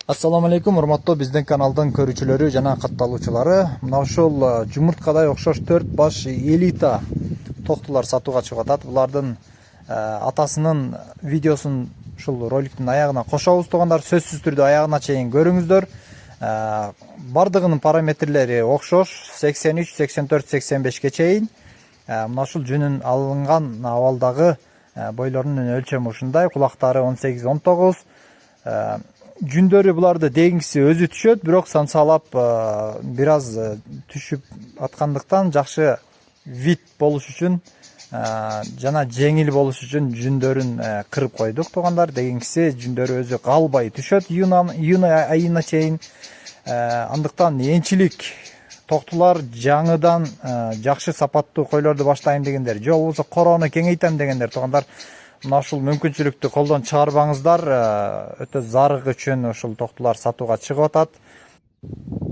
Assalamu alaikum, урматтуу биздин каналдын көрүүчүлөрү жана катталуучулары. Мына ушул жумурткадай окшош 4 баш элита токтулар сатууга чыгып атат. Булардын атасынын видеосун ушул роликтин аягына кошобуз туугандар. Сөзсүз түрдө аягына чейин көрүңүздөр. Бардыгынын параметрлери окшош, 83, 84, 85ке чейин. Мына ушул жүнүн алынган абалдагы бойлорунун өлчөмү ушундай. Кулактары 18, 19. Жүндөрү буларды дегингиси өзү түшөт, бирок санчалап бир аз түшүп аткандыктан жакшы вид болуш үчүн жана жеңил болуш үчүн жүндөрүн кырып койдук туугандар. Дегингиси жүндөрү өзү калбай түшөт июнь айына чейин. Андыктан энчилик токтулар жаңыдан жакшы сапаттуу койлорду баштайм дегендер, же болбосо короону кеңейтем дегендер туугандар, мына ушул мүмкүнчүлүктү колдон чыгарбаңыздар. Өтө зарык үчүн ушул токтулар сатууга чыгып атат.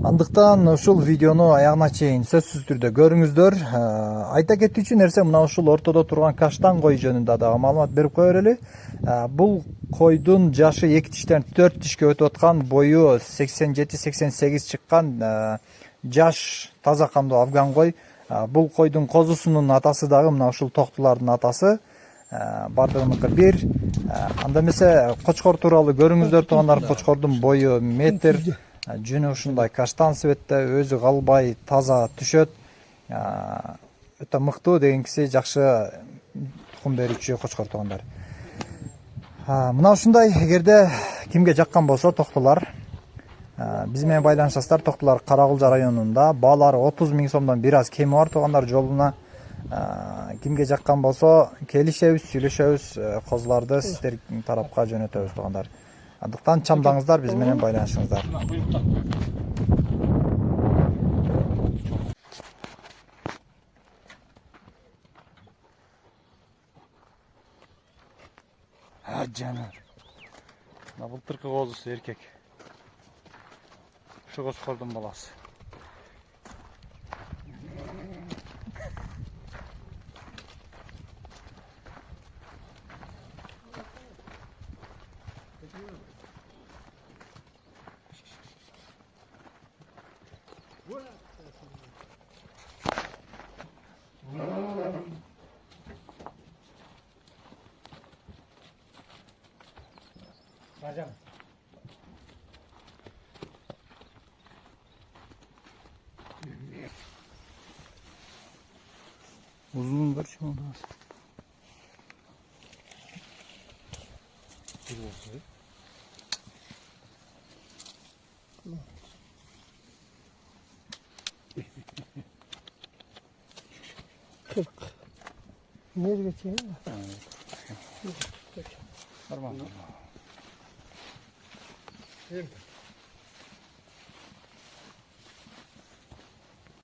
Андыктан ушул видеону аягына чейин сөзсүз түрдө көрүңүздөр. Айта кетүүчү нерсе, мына ушул ортодо турган каштан кой жөнүндө дагы маалымат берип кое берели. Бул койдун жашы 2 тиштен 4 тишке өтүп аткан, бою 87-88 чыккан жаш таза кандуу афган кой. Бул койдун козусунун атасы дагы мына ушул токтулардын атасы. Бардыгыныкы бир. Анда эмесе кочкор тууралуу көрүңүздөр туугандар. Кочкордун бою метр, жүнү ушундай каштан цветте, өзү калбай таза түшөт. Өтө мыктуу, дегингиси жакшы тукум берүүчү кочкор туугандар. Мына ушундай, эгерде кимге жаккан болсо токтулар, биз менен байланышасыздар. Токтулар Кара Кулжа районунда, баалары 30 000 сомдон бир аз кеми бар туугандар. Жолуна кимге жаккан болсо келишебиз, сүйлөшөбүз, козуларды сиздер тарапка жөнөтөбүз туугандар. Андыктан чамдаңыздар, биз менен байланышыңыздар. Жанар. Мына былтыркы козусу эркек. Ушу кочкордун баласы. Uzun bir şey oldu. Nereye geçeyim? Normal. Evet.